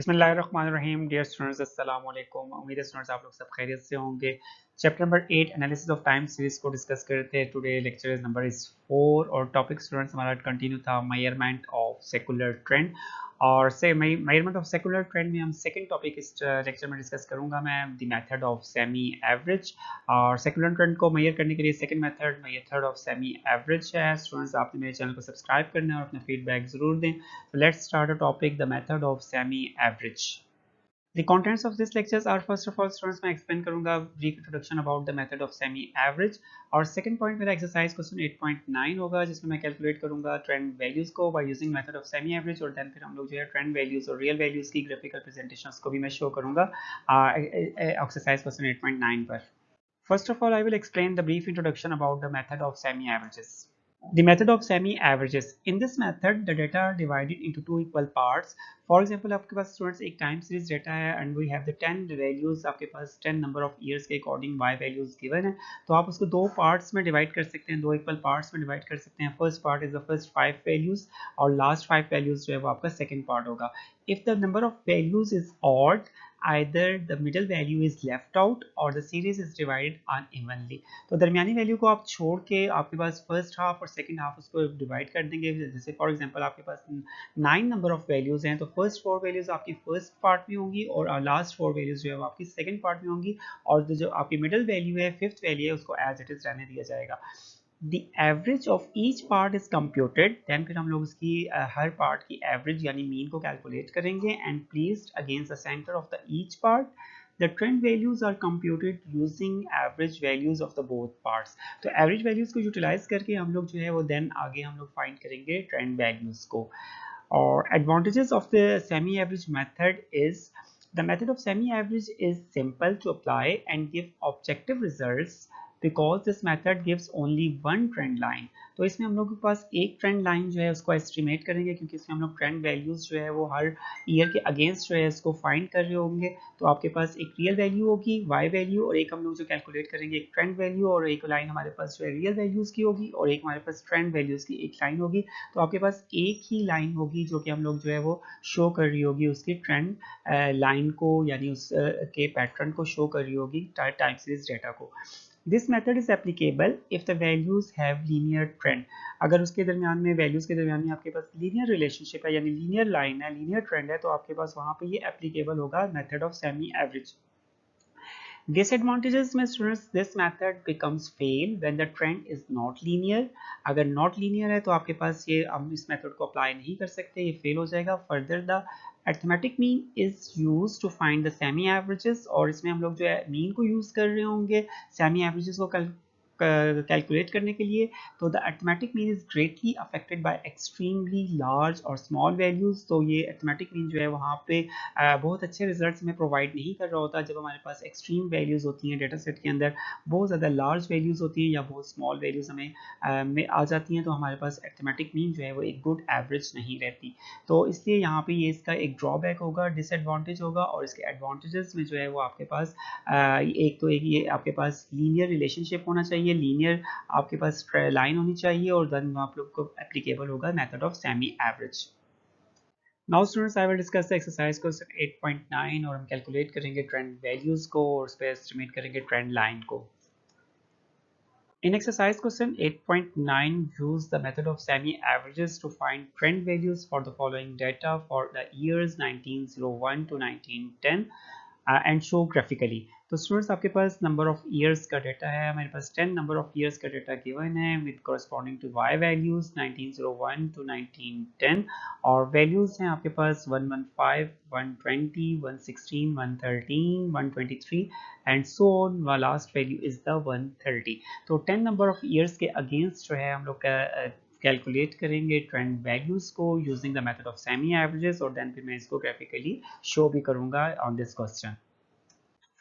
बिस्मिल्लाहिर्रहमानिर्रहीम। Dear students, अस्सलाम वालेकुम। उम्मीद है स्टूडेंट्स आप लोग सब खैरियत से होंगे। Chapter number 8 analysis of time series को डिस्कस करते हैं। टुडे लेक्चर नंबर इज 4 और टॉपिक स्टूडेंट्स हमारा कंटिन्यू था मेजरमेंट ऑफ सेकुलर ट्रेंड। और से मेजरमेंट ऑफ सेकुलर ट्रेंड में हम सेकंड टॉपिक इस लेक्चर में डिस्कस करूंगा मैं, the method of semi average. और सेकुलर ट्रेंड को मेजर करने के लिए second method of semi average है। स्टूडेंट्स आपने मेरे चैनल को सब्सक्राइब करना है और अपना फीडबैक जरूर दें। So let's start a topic, the method of semi-average. The contents of this lectures are first of all students मैं explain करूंगा brief introduction about the method of semi-average। और second point मेरा exercise question 8.9 होगा जिसमें मैं calculate करूंगा trend values को by using method of semi-average। और then फिर हम लोग जो है trend values और real values की graphical presentations को भी मैं show करूंगा exercise question 8.9 पर। First of all I will explain the brief introduction about the method of semi-averages. The method of semi-averages. In this method, the data are divided into two equal parts. For example, आपके पास students एक time series data है and we have the 10 values, आपके पास 10 number of years के according y values given है। तो आप उसको दो parts में divide कर सकते हैं, दो equal parts में divide कर सकते हैं। First part is the first 5 values और last 5 values जो है वो आपका second part होगा। If the number of values is odd, either the middle value is left out or the series is divided unevenly। तो दरमियानी वैल्यू को आप छोड़ के आपके पास फर्स्ट हाफ और सेकंड हाफ उसको डिवाइड कर देंगे। जैसे फॉर एग्जांपल आपके पास 9 नंबर ऑफ वैल्यूज हैं तो फर्स्ट 4 वैल्यूज आपकी फर्स्ट पार्ट में होंगी और लास्ट 4 वैल्यूज जो है वो आपकी सेकंड पार्ट में होंगी। और जो आपकी मिडिल वैल्यू है, फिफ्थ वैल्यू है, उसको एज इट इज रहने दिया जाएगा। The average of each part is computed, then फिर हम लोग उसकी हर पार्ट की एवरेज यानी मीन को कैलकुलेट करेंगे and placed against the center of the each part. The trend values are computed using average values of the both parts। तो average values को यूटिलाइज करके हम लोग जो है वो then आगे हम लोग फाइंड करेंगे trend values को। और advantages of the semi average method is the method of semi average is simple to apply and give objective results because this method gives only one trend line। तो इसमें हम लोग के पास एक trend line जो है उसको एस्टिमेट करेंगे क्योंकि इसमें हम लोग ट्रेंड वैल्यूज जो है वो हर ईयर के अगेंस्ट जो है इसको फाइंड कर रहे होंगे। तो आपके पास एक रियल वैल्यू होगी वाई वैल्यू और एक हम लोग जो कैलकुलेट करेंगे एक ट्रेंड वैल्यू और एक लाइन हमारे पास जो है रियल वैल्यूज की होगी और एक हमारे पास ट्रेंड वैल्यूज की एक लाइन होगी। तो आपके पास एक ही लाइन होगी जो कि हम लोग जो है वो शो कर रही होगी उसकी ट्रेंड लाइन को यानी उस के पैटर्न को शो कर रही होगी टाइम सीरीज डेटा को। This method is applicable if the values have linear trend. अगर उसके दरमियान में वैल्यूज के दरमियान में आपके पास लीनियर रिलेशनशिप है यानी लीनियर लाइन है, लीनियर ट्रेंड है, तो आपके पास वहां पे ये एप्लीकेबल होगा method of semi average. Disadvantages में students, this method becomes fail when the trend is not linear। अगर not linear है तो आपके पास ये हम इस मेथड को अप्लाई नहीं कर सकते, ये फेल हो जाएगा। Further the arithmetic mean is used to find the semi averages। और इसमें हम लोग जो है मीन को यूज कर रहे होंगे सेमी एवरेजेस को कैलकुलेट करने के लिए। तो the arithmetic mean is greatly affected by extremely large और स्मॉल वैल्यूज। तो ये अर्थमेटिक मीन जो है वहाँ पे बहुत अच्छे रिजल्ट्स हमें प्रोवाइड नहीं कर रहा होता जब हमारे पास एक्सट्रीम वैल्यूज होती हैं डेटा सेट के अंदर, बहुत ज़्यादा लार्ज वैल्यूज होती हैं या बहुत स्मॉल वैल्यूज हमें में आ जाती हैं। तो हमारे पास अर्थमेटिक मीन जो है वो एक गुड एवरेज नहीं रहती। तो इसलिए यहाँ पे ये इसका एक ड्रॉबैक होगा, डिसएडवांटेज होगा। और इसके एडवांटेजेस में जो है वो आपके पास एक तो एक ये आपके पास लीनियर रिलेशनशिप होना चाहिए, लीनियर आपके पास लाइन होनी चाहिए और देन आप लोग को एप्लीकेबल होगा method of semi average. Now students I will discuss the exercise question 8.9 और हम कैलकुलेट करेंगे ट्रेंड वैल्यूज को और उस पर एस्टिमेट करेंगे ट्रेंड लाइन को। In exercise question 8.9, use the method of semi-averages to find trend values for the following data for the years 1901 to 1910 and show graphically। तो स्टूडेंट्स आपके पास नंबर ऑफ ईयर्स का डाटा है, हमारे पास 10 number of years का data given है with corresponding to Y values 1901 to 1910। और वैल्यूज हैं आपके पास 115, 120, 116, 113, 123 and so on. Last value is the 130। तो 10 नंबर ऑफ ईयर्स के अगेंस्ट जो है हम लोग कैलकुलेट करेंगे ट्रेंड वैल्यूज को using the method of semi averages और देन फिर मैं इसको ग्राफिकली शो भी करूंगा on this question.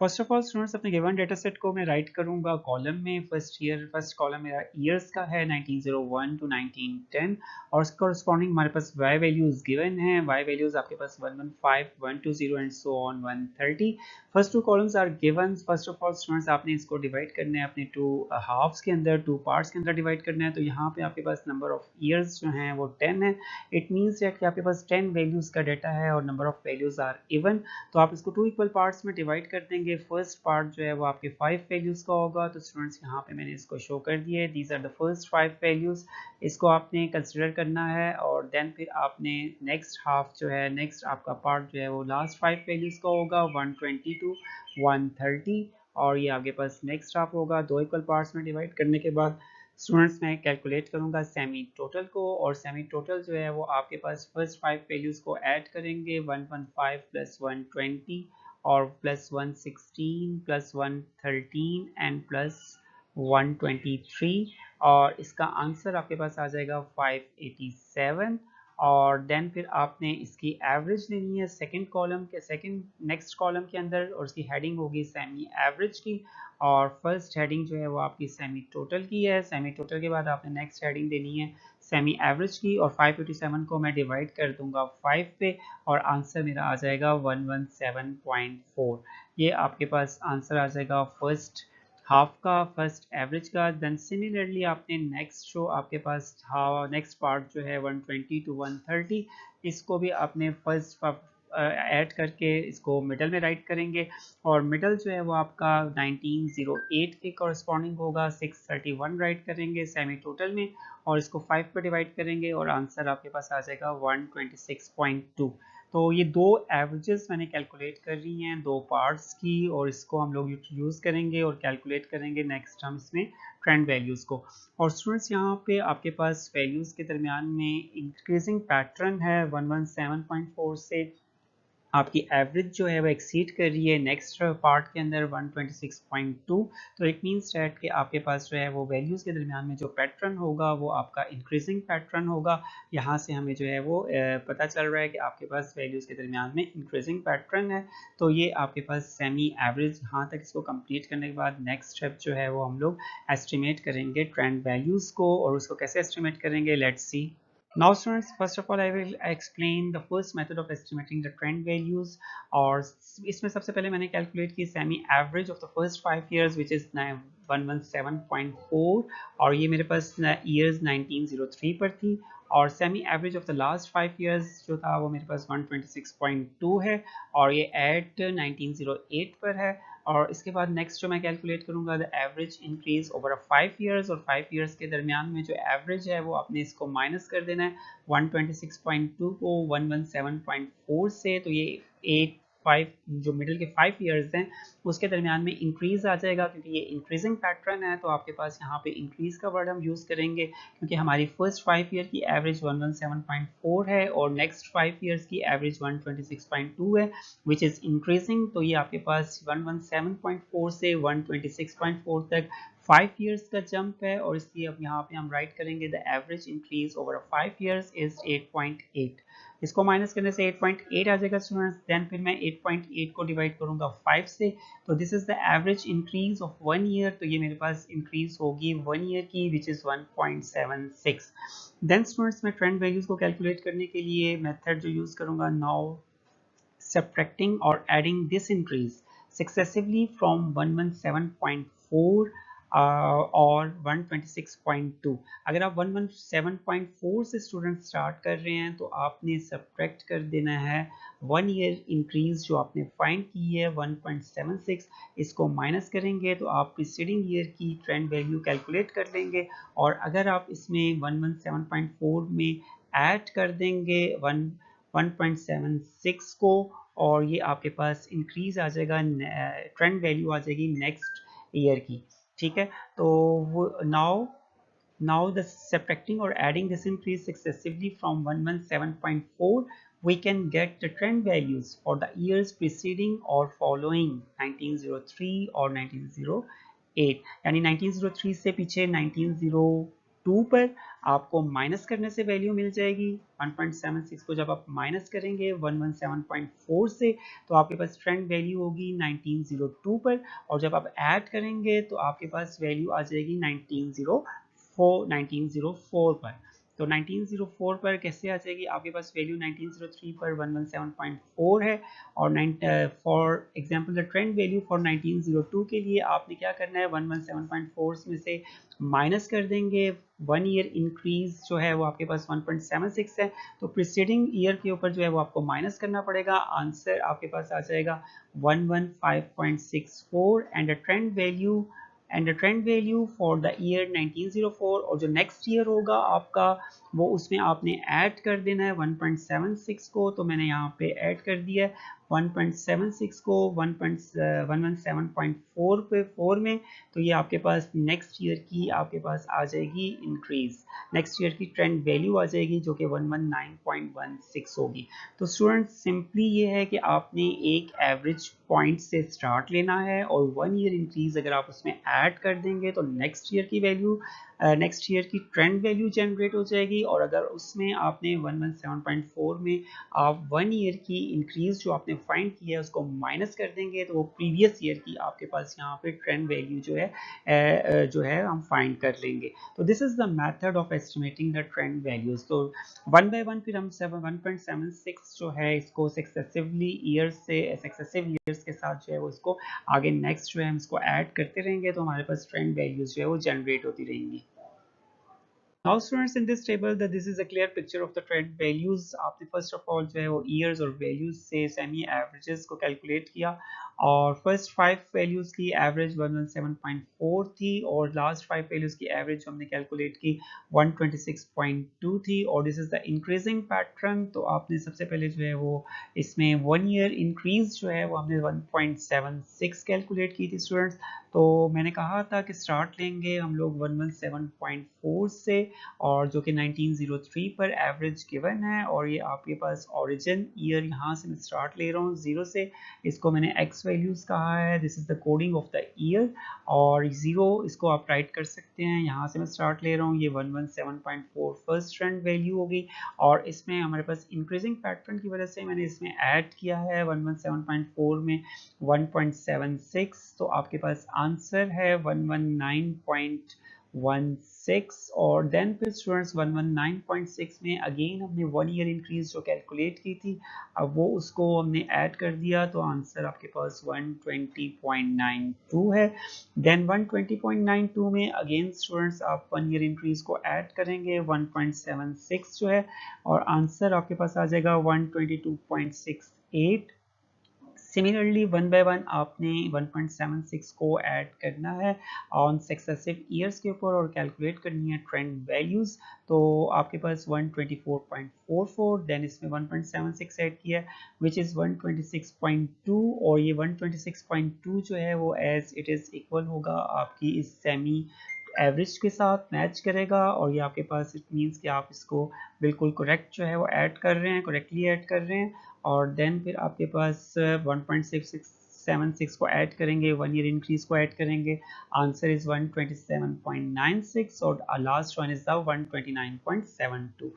First of all students, अपने गिवन डेटा सेट को मैं राइट करूंगा कॉलम में। फर्स्ट कॉलम मेरा ईयर्स का है 1901 टू 1910 और उसके कॉरस्पॉन्डिंग हमारे पास वाई वैल्यूज गिवन है। वाई वैल्यूज आपके पास 115, 120 and so on 130। First two columns are given. First of all students, आपने इसको डिवाइड करना है अपने टू हाफ्स के अंदर, टू पार्ट्स के अंदर डिवाइड करना है। तो यहाँ पे आपके पास नंबर ऑफ ईयर्स जो हैं वो 10 है। इट मीन्स दैट कि आपके पास 10 वैल्यूज का डाटा है और number of values are even. तो आप इसको टू इक्वल पार्ट्स में डिवाइड कर देंगे। फर्स्ट पार्ट जो है वो आपके 5 वैल्यूज का होगा। तो स्टूडेंट्स यहाँ पे मैंने इसको शो कर दिया है, these are the first 5 values. इसको आपने कंसिडर करना है और देन फिर आपने नेक्स्ट हाफ जो है, नेक्स्ट आपका पार्ट जो है वो लास्ट 5 वैल्यूज का होगा 120 टू 130 और ये आपके पास नेक्स्ट हाफ होगा। दो इक्वल पार्ट्स में डिवाइड करने के बाद स्टूडेंट्स मैं कैलकुलेट करूंगा सेमी टोटल को, और सेमी टोटल जो है वो आपके पास फर्स्ट 5 वैल्यूज को ऐड करेंगे 115 प्लस 120 और प्लस 116 प्लस 113 एंड प्लस 123 और इसका आंसर आपके पास आ जाएगा 587। और देन फिर आपने इसकी एवरेज लेनी है सेकंड कॉलम के, सेकंड नेक्स्ट कॉलम के अंदर, और उसकी हेडिंग होगी सेमी एवरेज की। और फर्स्ट हेडिंग जो है वो आपकी सेमी टोटल की है। सेमी टोटल के बाद आपने नेक्स्ट हेडिंग देनी है सेमी एवरेज की, और 587 को मैं डिवाइड कर दूंगा 5 पे और आंसर मेरा आ जाएगा 117.4। ये आपके पास आंसर आ जाएगा फर्स्ट हाफ का, फर्स्ट एवरेज का। देन सिमिलरली आपने नेक्स्ट जो आपके पास नेक्स्ट पार्ट जो है 120 टू 130, इसको भी आपने फर्स्ट ऐड करके इसको मिडल में राइट करेंगे और मिडल जो है वो आपका 1908 के कॉरस्पॉन्डिंग होगा। 631 राइट करेंगे सेमी टोटल में और इसको 5 पे डिवाइड करेंगे और आंसर आपके पास आ जाएगा 126.2। तो ये दो एवरेजेस मैंने कैलकुलेट कर रही हैं दो पार्ट्स की, और इसको हम लोग यूज़ करेंगे और कैलकुलेट करेंगे नेक्स्ट हम इसमें ट्रेंड वैल्यूज़ को। और स्टूडेंट्स यहाँ पे आपके पास वैल्यूज़ के दरमियान में इंक्रीजिंग पैटर्न है। 117.4 से आपकी एवरेज जो है वो एक्सीड कर रही है नेक्स्ट पार्ट के अंदर 126.2। तो इट मीन्स डैट कि आपके पास जो है वो वैल्यूज़ के दरमियान में जो पैटर्न होगा वो आपका इंक्रीजिंग पैटर्न होगा। यहाँ से हमें जो है वो पता चल रहा है कि आपके पास वैल्यूज़ के दरमियान में इंक्रीजिंग पैटर्न है। तो ये आपके पास सेमी एवरेज, यहाँ तक इसको कंप्लीट करने के बाद नेक्स्ट स्टेप जो है वो हम लोग एस्टिमेट करेंगे ट्रेंड वैल्यूज़ को, और उसको कैसे एस्टिमेट करेंगे, let's see. Now students, first of all I will explain the first method of estimating the trend values। और इसमें सबसे पहले मैंने कैलकुलेट की semi average of the first 5 years which is 117.4 और ये मेरे पास ईयर्स 1903 पर थी। और semi average of the last 5 years जो था वो मेरे पास 126.2 है और ये एट 1908 पर है। और इसके बाद नेक्स्ट जो मैं कैलकुलेट करूंगा the average increase over 5 years, और 5 years के दरमियान में जो एवरेज है वो आपने इसको माइनस कर देना है 126.2 को 117.4 से। तो ये 5 जो मिडिल के 5 years हैं उसके दरमियान में इंक्रीज आ जाएगा, क्योंकि ये इंक्रीजिंग पैटर्न है। तो आपके पास यहाँ पे इंक्रीज का वर्ड हम यूज़ करेंगे क्योंकि हमारी फर्स्ट 5 year की एवरेज 117.4 है और नेक्स्ट 5 years की एवरेज 126.2 है विच इज़ इंक्रीजिंग। तो ये आपके पास 117.4 से 126.4 तक 5 years का जंप है, और इसलिए अब यहाँ पे हम राइट करेंगे the average increase over 5 years is 8.8। इसको माइनस करने से 8.8 आ जाएगा स्टूडेंट्स। देन फिर मैं 8.8 को डिवाइड करूंगा 5 से, तो this is the average increase of 1 year। तो ये मेरे पास इंक्रीज होगी 1 year की विच इज 1.76। देन स्टूडेंट्स मैं ट्रेंड वैल्यूज को कैलकुलेट करने के लिए मेथड जो यूज करूंगा, now subtracting or adding this increase successively from 117.4 और 126.2। अगर आप 117.4 से स्टूडेंट स्टार्ट कर रहे हैं तो आपने सब्ट्रैक्ट कर देना है 1 year इंक्रीज जो आपने फाइंड की है 1.76, इसको माइनस करेंगे तो आप प्रीसीडिंग ईयर की ट्रेंड वैल्यू कैलकुलेट कर लेंगे। और अगर आप इसमें 117.4 में ऐड कर देंगे 1.76 को, और ये आपके पास इंक्रीज आ जाएगा, ट्रेंड वैल्यू आ जाएगी नेक्स्ट ईयर की। ठीक है, तो वो now the subtracting or adding this increase successively from 117.4 we can get the trend values for the years preceding or following 1903 और 1908। यानी 1903 से पीछे 1902 1902 पर आपको माइनस करने से वैल्यू मिल जाएगी 1.76 को जब आप माइनस करेंगे 117.4 से तो आपके पास ट्रेंड वैल्यू होगी 1902 पर, और जब आप ऐड करेंगे तो आपके पास वैल्यू आ जाएगी 1904 पर। तो 1904 पर कैसे आ जाएगी, आपके पास वैल्यू 1903 पर 117.4 है, और for example the trend value for 1902 के लिए आपने क्या करना है 117.4 में से माइनस कर देंगे 1 ईयर इंक्रीज जो है वो आपके पास 1.76 है, तो प्रीसीडिंग ईयर के ऊपर जो है वो आपको माइनस करना पड़ेगा, आंसर आपके पास आ जाएगा 115.64 and the trend value for the year 1904, और जो नेक्स्ट ईयर होगा आपका वो उसमें आपने ऐड कर देना है 1.76 को, तो मैंने यहाँ पे ऐड कर दिया है 1.76 को 117.4 पे 4 में, तो ये आपके पास नेक्स्ट ईयर की आपके पास आ जाएगी इंक्रीज, नेक्स्ट ईयर की ट्रेंड वैल्यू आ जाएगी जो कि 119.16 होगी। तो स्टूडेंट्स सिंपली ये है कि आपने एक एवरेज पॉइंट से स्टार्ट लेना है और 1 ईयर इंक्रीज अगर आप उसमें ऐड कर देंगे तो नेक्स्ट ईयर की वैल्यू नेक्स्ट ईयर की ट्रेंड वैल्यू जनरेट हो जाएगी, और अगर उसमें आपने 117.4 में आप 1 ईयर की इंक्रीज जो आपने फाइंड किया है उसको माइनस कर देंगे तो वो प्रीवियस ईयर की आपके पास यहाँ पे ट्रेंड वैल्यू जो है हम फाइंड कर लेंगे। तो this is the method of estimating the trend values. तो वन बाय वन फिर हम 1.76 जो है इसको सक्सेसिव ईयर्स के साथ जो है वो इसको आगे नेक्स्ट जो है हम इसको ऐड करते रहेंगे, तो हमारे पास ट्रेंड वैल्यूज जो है वो जनरेट होती रहेंगी। Now students, in this table that this is a clear picture of the trend values। आपने first of all जो है वो years और values से semi averages को calculate किया, और first 5 values की average 117.4 थी, और last 5 values की average हमने calculate की 126.2 थी, और this is the increasing pattern। तो आपने सबसे पहले जो है वो इसमें 1 year increase जो है वो हमने 1.76 calculate की थी स्टूडेंट्स। तो मैंने कहा था कि स्टार्ट लेंगे हम लोग 117.4 से, और जो कि 1903 पर एवरेज गिवन है, और ये आपके पास ओरिजिन ईयर यहाँ से मैं स्टार्ट ले रहा हूँ 0 से, इसको मैंने एक्स वैल्यूज कहा है, this is the coding of the year, और 0 इसको आप राइट कर सकते हैं, यहाँ से मैं स्टार्ट ले रहा हूँ, ये 117.4 फर्स्ट ट्रेंड वैल्यू होगी, और इसमें हमारे पास इंक्रीजिंग पैटर्न की वजह से मैंने इसमें ऐड किया है 117.4 में 1.76, तो आपके पास आंसर है 119.16, और देन फिर स्टूडेंट्स 119.6 में अगेन हमने 1 ईयर इंक्रीज जो कैलकुलेट की थी, अब वो उसको हमने ऐड कर दिया, तो आंसर आपके पास 120.92 है। देन 120.92 में अगेन स्टूडेंट्स आप 1 ईयर इंक्रीज को ऐड करेंगे 1.76 जो है, और आंसर आपके पास आ जाएगा 122.68। सिमिलरली वन बाय वन आपने 1.76 को ऐड करना है ऑन सक्सेसिव ईयर्स के ऊपर और कैलकुलेट करनी है ट्रेंड वैल्यूज, तो आपके पास 124.44, देन इसमें 1.76 ऐड किया विच इज़ 126.2, और ये 126.2 जो है वो एज इट इज़ इक्वल होगा आपकी इस सेमी एवरेज के साथ मैच करेगा, और ये आपके पास इट मीन्स कि आप इसको बिल्कुल करेक्ट जो है वो ऐड कर रहे हैं, करेक्टली ऐड कर रहे हैं, और देन फिर आपके पास 1.676 को ऐड करेंगे, 1 ईयर इंक्रीज को ऐड करेंगे, आंसर इज 127.96, और लास्ट वन इज द 129.72।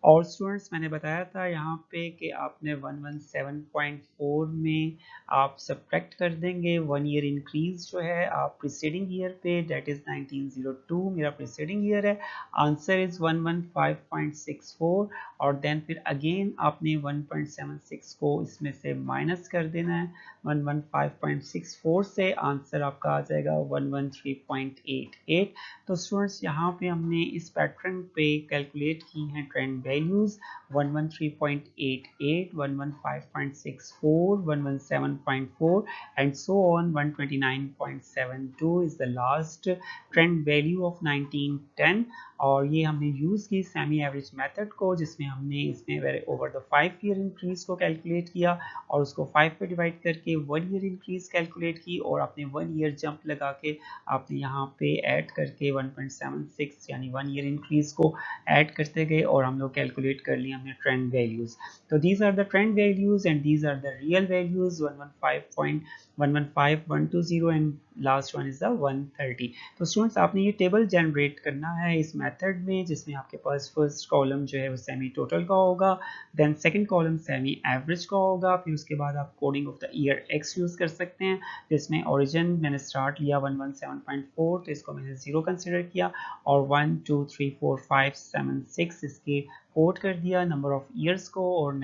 और स्टूडेंट्स मैंने बताया था यहाँ पे कि आपने 117.4 में आप सब्ट्रैक्ट कर देंगे 1 ईयर इंक्रीज जो है आप प्रीसीडिंग ईयर पे, दैट इज 1902 मेरा प्रीसीडिंग ईयर है, आंसर इज 115.64, और देन फिर अगेन आपने 1.76 को इसमें से माइनस कर देना है 115.64 से, आंसर आपका आ जाएगा 113.88। तो स्टूडेंट्स यहाँ पे हमने इस पैटर्न पे कैलकुलेट की हैं trend values 113.88, 115.64, 117.4 and so on, 129.72 is the last trend value of 1910, और ये हमने यूज़ की सेमी एवरेज मेथड को, जिसमें हमने इसमें ओवर द 5 ईयर इंक्रीज को कैलकुलेट किया और उसको 5 पे डिवाइड करके 1 ईयर इंक्रीज कैलकुलेट की, और आपने 1 ईयर जंप लगा के आपने यहाँ पे ऐड करके 1.76 यानी 1 ईयर इंक्रीज को ऐड करते गए, और हम लोग कैलकुलेट कर लिए हमने ट्रेंड वैल्यूज। तो these are the trend values and these are the real values 115.120 and last one is the 130। तो स्टूडेंट्स आपने ये टेबल जनरेट करना है इस मेथड में, जिसमें आपके पास फर्स्ट कॉलम जो है वो सेमी टोटल का होगा, then second column semi average का होगा, फिर उसके बाद आप coding of the year X use कर सकते हैं, जिसमें ओरिजिन मैंने स्टार्ट लिया 117.4, तो इसको मैंने 0 कंसिडर किया, और 1 2 3 4 5 7 6 इसके कोड कर दिया नंबर ऑफ ईयर्स को, और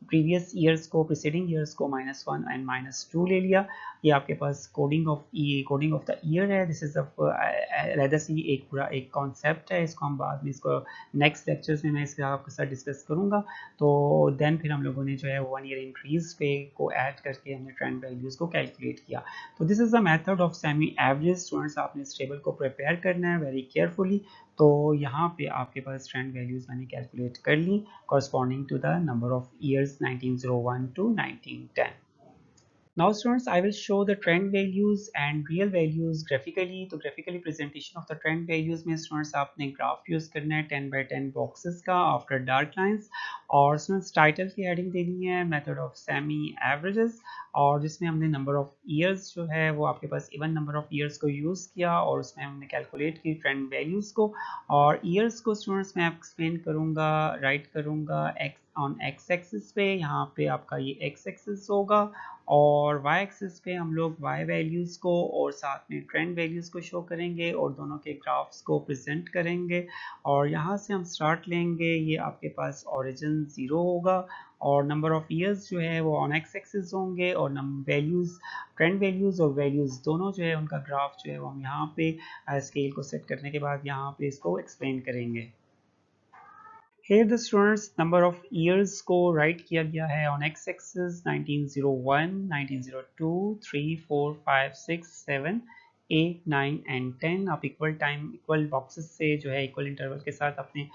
प्रीवियस ईयर्स को, प्रीसीडिंग ईयर्स को -1 एंड -2 ले लिया। ये आपके पास कोडिंग ऑफ द ईयर है। दिस इज एक पूरा एक कॉन्सेप्ट है, इसको हम बाद में इसको नेक्स्ट लेक्चर्स में मैं इसके आपके साथ डिस्कस करूंगा। तो देन फिर हम लोगों ने जो है 1 ईयर इंक्रीज पे को ऐड करके हमने ट्रेंड वैल्यूज को कैलकुलेट किया। तो this is the method of semi average. Students आपने इस टेबल को प्रिपेयर करना है वेरी केयरफुली। तो यहाँ पे आपके पास ट्रेंड वैल्यूज मैंने कैलकुलेट कर ली corresponding to the number of years 1901 to 1910. Now students, I will show the trend values and real values graphically. तो graphically presentation of the trend values में students आपने graph use करना है 10 by 10 boxes का after dark lines, और students title की heading देनी है method of semi averages, और जिसमें हमने number of years जो है वो आपके पास even number of years को use किया, और उसमें हमने calculate की trend values को, और years को students मैं explain करूँगा, write करूँगा ऑन x एक्सिस पे, यहाँ पे आपका ये x एक्सिस होगा, और y एक्सिस पे हम लोग y वैल्यूज़ को और साथ में ट्रेंड वैल्यूज़ को शो करेंगे और दोनों के ग्राफ्स को प्रेजेंट करेंगे। और यहाँ से हम स्टार्ट लेंगे, ये आपके पास ओरिजिन 0 होगा, और नंबर ऑफ ईयर्स जो है वो ऑन एक्स एक्सिस होंगे, और वैल्यूज़ ट्रेंड वैल्यूज़ और वैल्यूज़ दोनों जो है उनका ग्राफ जो है वो हम यहाँ पे स्केल को सेट करने के बाद यहाँ पे इसको एक्सप्लेन करेंगे। Here the students number of years को write किया गया है on x-axis 1901, 1902, 3, 4, 5, 6, 7, 8, 9 and 10। आप इक्वल टाइम इक्वल बॉक्सेस से जो है इक्वल इंटरवल के साथ अपने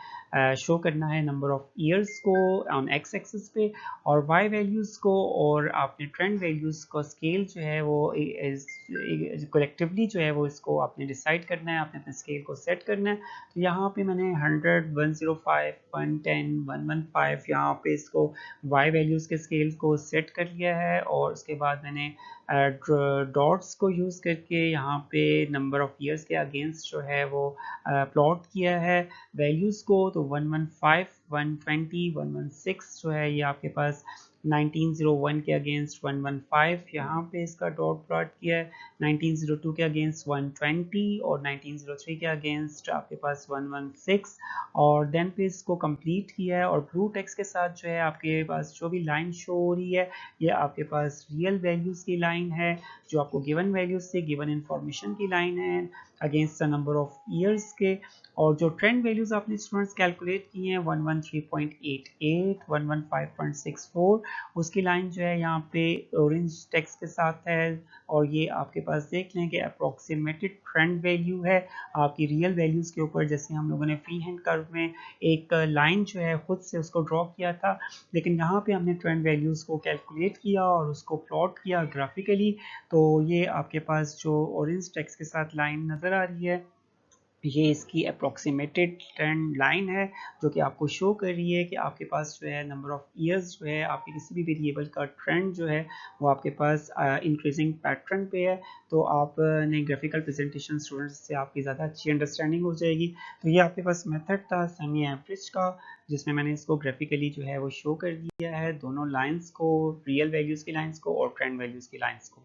शो करना है नंबर ऑफ ईयर्स को ऑन एक्स एक्सिस पे, और वाई वैल्यूज़ को और आपने ट्रेंड वैल्यूज़ को स्केल जो है वो कलेक्टिवली जो है वो इसको आपने डिसाइड करना है, आपने अपने स्केल को सेट करना है। तो यहाँ पे मैंने 100, 105, 110, 115 यहाँ पे इसको वाई वैल्यूज़ के स्केल को सेट कर लिया है, और उसके बाद मैंने डॉट्स को यूज़ करके यहाँ पे नंबर ऑफ ईयर्स के अगेंस्ट जो है वो प्लॉट किया है वैल्यूज़ को। तो 115, 120, 116 जो है ये आपके पास 1901 के अगेंस्ट 115 यहाँ पे इसका डॉट प्लॉट किया है, 1902 के अगेंस्ट 120, और 1903 के अगेंस्ट आपके पास 116, और देन पे इसको कंप्लीट किया है। और ब्लू टेक्स्ट के साथ जो है आपके पास जो भी लाइन शो हो रही है ये आपके पास रियल वैल्यूज़ की लाइन है, जो आपको गिवन वैल्यूज से गिवन इंफॉर्मेशन की लाइन है against the number of years के। और जो ट्रेंड वैल्यूज आपने स्टूडेंट्स कैलकुलेट की हैं 113.88, 115.64, उसकी लाइन जो है यहाँ पे ऑरेंज टेक्स्ट के साथ है, और ये आपके पास देख लें कि अप्रोक्सीमेटेड ट्रेंड वैल्यू है आपकी रियल वैल्यूज़ के ऊपर। जैसे हम लोगों ने फ्री हैंड कर्व में एक लाइन जो है खुद से उसको ड्रॉ किया था, लेकिन यहाँ पे हमने ट्रेंड वैल्यूज़ को कैलकुलेट किया और उसको प्लॉट किया ग्राफिकली। तो ये आपके पास जो ऑरेंज टेक्स्ट के साथ लाइन नज़र आ रही है ये इसकी अप्रोक्सीमेटेड ट्रेंड लाइन है, जो कि आपको शो कर रही है कि आपके पास जो है नंबर ऑफ ईयर्स जो है आपके किसी भी वेरिएबल का ट्रेंड जो है वो आपके पास इंक्रीजिंग पैटर्न पे है। तो आपने ग्राफिकल प्रेजेंटेशन स्टूडेंट्स से आपकी ज़्यादा अच्छी अंडरस्टैंडिंग हो जाएगी। तो ये आपके पास मेथड था सेमी एवरेज का, जिसमें मैंने इसको ग्राफिकली जो है वो शो कर दिया है दोनों लाइन्स को, रियल वैल्यूज़ की लाइन्स को और ट्रेंड वैल्यूज़ की लाइन्स को।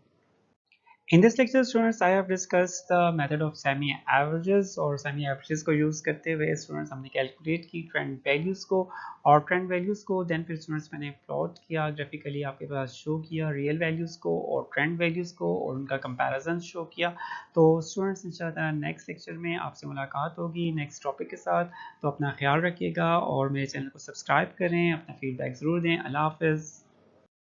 In this lecture students I have discussed the method of semi averages, और semi averages को यूज़ करते हुए स्टूडेंट्स हमने कैलकुलेट की ट्रेंड वैल्यूज़ को और ट्रेंड वैल्यूज़ को, देन फिर स्टूडेंट्स मैंने प्लॉट किया ग्राफिकली आपके पास शो किया रियल वैल्यूज़ को और ट्रेंड वैल्यूज़ को और उनका कंपैरिजन शो किया। तो स्टूडेंट्स इंशाल्लाह नेक्स्ट लेक्चर में आपसे मुलाकात होगी नेक्स्ट टॉपिक के साथ। तो अपना ख्याल रखिएगा और मेरे चैनल को सब्सक्राइब करें, अपना फीडबैक ज़रूर दें। अल्लाह हाफ़िज़।